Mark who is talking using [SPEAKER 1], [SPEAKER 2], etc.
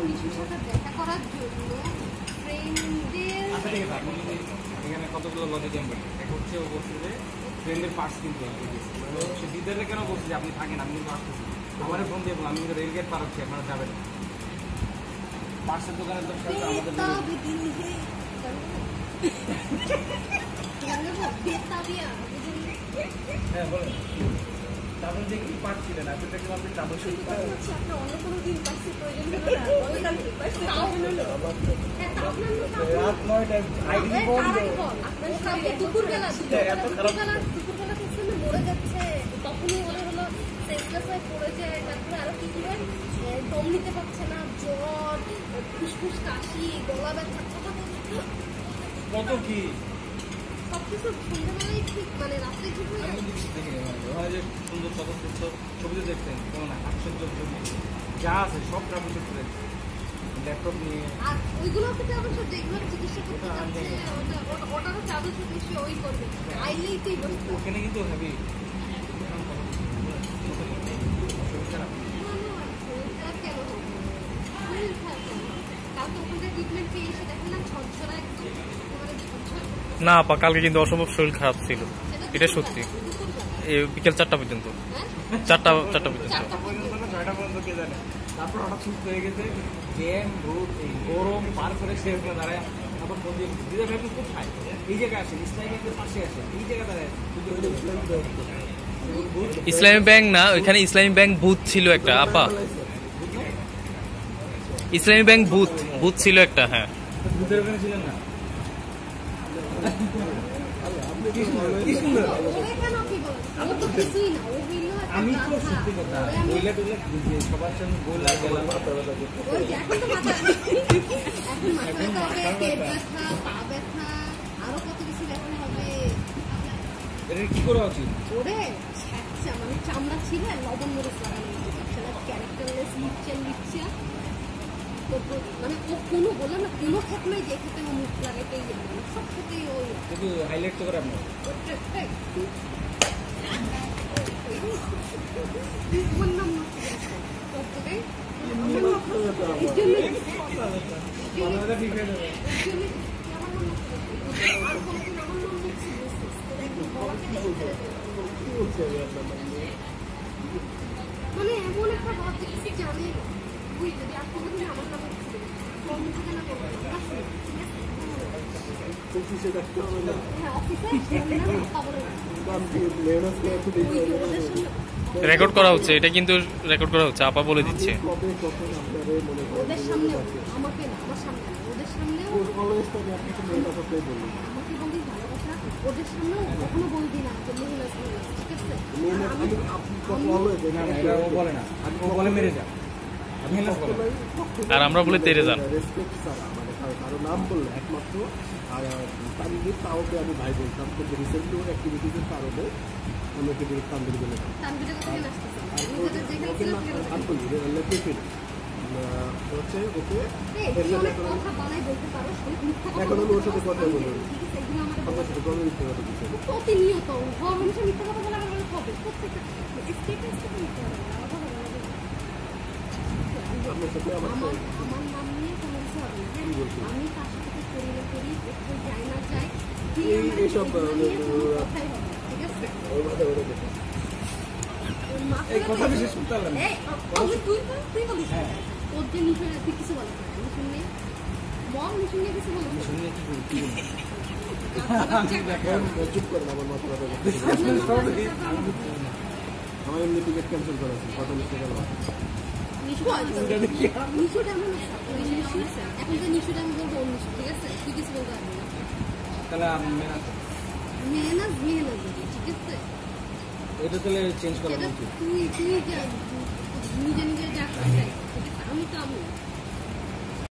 [SPEAKER 1] নিশুর সাথে দেখা করার জন্য ফ্রেন্ডের
[SPEAKER 2] এখানে কতগুলো লজিক আমি এক হচ্ছে ও বলছে যে ফ্রেন্ডের পার্স কিনতে সে দিদারে কেন বলছে যে আপনি থাকেন আমি কিন্তু আসতেছি আমার ফোন দিয়ে বললাম আমি কিন্তু রেলগেট পার হচ্ছি আপনারা যাবেন পার্সের দোকানের দরকার আমাদের হ্যাঁ বলেন তারপরে যে কি পার্ট ছিলেন আপনি দেখলাম আপনি ট্রাভেল শুরু করেন
[SPEAKER 1] আপনার অন্য কোনো দিন পার্সে প্রয়োজন হলো না
[SPEAKER 2] রাত 9টায় আইডি বন্ধ
[SPEAKER 1] দুপুরবেলা দুপুরবেলা মরে যাচ্ছে তখনই মনে হলো সেন্সলেস হয়ে পড়ে যায় তারপরে আরো কি হয় দম নিতে পারছে না জ্বর ফুসফুস কাশি গলা ব্যথা
[SPEAKER 2] কত কি
[SPEAKER 1] সবকিছু সন্ধ্যাবেলায় ঠিক মানে রাত্রে ঠিক হয়ে যায়
[SPEAKER 2] যে সুন্দর চলচ্চিত্র ছবিতে দেখতেন কেমন আশ্চর্য ছবি যা আছে সব ট্রাভেল করতে দেখছেন ল্যাপটপ নিয়ে
[SPEAKER 1] আর ওইগুলো থেকে অবশ্য যেগুলো চিকিৎসা করতে যাচ্ছে ওটারও চার্জ বেশি ওই করবে আইলেই তুই
[SPEAKER 2] ওখানে কিন্তু হ্যাভি
[SPEAKER 3] না আপা কালকে কিন্তু অসম্ভব শরীর খারাপ ছিল এটা সত্যি বিকেল 4টা পর্যন্ত 4টা পর্যন্ত
[SPEAKER 2] 6টা পর্যন্ত কে জানে তারপর হঠাৎ সুস্থ হয়ে গেছে জ্যাম রোদ এই গরম পার করে সে ওখানে দাঁড়ায় তখন বন্ধু দিদা ভাই কোথায় এই জায়গায় আসেন ইসলামী ব্যাংকের পাশে আসেন এই জায়গায় দাঁড়ায়
[SPEAKER 3] ইসলামী ব্যাংক না ওইখানে ইসলামী ব্যাংক বুথ ছিল একটা আপা ইসলামী ব্যাংক বুথ ছিল একটা হ্যাঁ
[SPEAKER 2] বুথের ওখানে ছিলেন না আমি তো সত্যি কথা বইলা টইলা বুঝি সবার সঙ্গে গোল আর গেলাম
[SPEAKER 1] আরো কত কিছু দেখানো হবে
[SPEAKER 2] এটা কি করা উচিত
[SPEAKER 1] ওরে মানে চামড়া ছিল লবণ মরিচ লাগানো ক্যারেক্টারলেস লিপচা মানে ও কোনো বললাম না কোনো ক্ষেত্রে যে ক্ষেত্রে মুখ লাগাইতেই যাবে না সব ক্ষেত্রেই ওই
[SPEAKER 2] কিন্তু হাইলাইট তো করে আপনার
[SPEAKER 1] তোমার নাম মানে এমন একটা ভাব যে কিছু জানে তুই যদি আর কোনো দিন আমার নাম কম থাকে না
[SPEAKER 3] রেকর্ড করা হচ্ছে এটা কিন্তু রেকর্ড করা হচ্ছে আপা বলে দিচ্ছে
[SPEAKER 1] ওদের সামনে আমাকে না আমার সামনে ওদের সামনেও আমাকে বলি ভালো কথা ওদের সামনেও কখনো বলবি না যে মহিলা ঠিক আছে
[SPEAKER 2] বলে না বলে মেরে যা
[SPEAKER 3] আর আমরা বলে তেরে যান
[SPEAKER 4] কারো নাম বললে একমাত্র আর তানভীর তাওকে আমি ভাই বলতাম কিন্তু রিসেন্টলি ওর অ্যাক্টিভিটিসের কারণে আমি ওকে ডিরেক্ট তানভীর বলে হচ্ছে ওকে এখন আমি ওর সাথে কথা বলি আমার সাথে গরমে মিথ্যে কথা বলছি
[SPEAKER 1] প্রতিনিয়ত মানুষের মিথ্যা কথা বলা হবে প্রত্যেকটা আমার নাম নিয়ে কোনো কিছু হবে না আমি তার সাথে করি না করি কোথায় যাই না যাই
[SPEAKER 4] এইসব
[SPEAKER 1] কথাই হবে ঠিক আছে
[SPEAKER 2] এই কথা বিশেষ করতে পারলাম
[SPEAKER 1] তুই বলিস ওর যে নিশু তুই কিছু বলিস না নিশু নিয়ে বল নিশু নিয়ে কিছু বলিস
[SPEAKER 2] শুনে কি
[SPEAKER 4] চুপ করেন আমার মতো কথা আমার এমনি টিকিট ক্যান্সেল করা আছে কত লিখতে গেল
[SPEAKER 1] এখন যে নিশুটা আমি বলবো অন্য ঠিক আছে তুই কিছু বলতে পারবি না
[SPEAKER 2] তাহলে
[SPEAKER 1] মেহনাজ ঠিক আছে
[SPEAKER 2] এটা তাহলে চেঞ্জ করা উচিত
[SPEAKER 1] তুই নিজে নিজে যা করছিস আমি তো আমি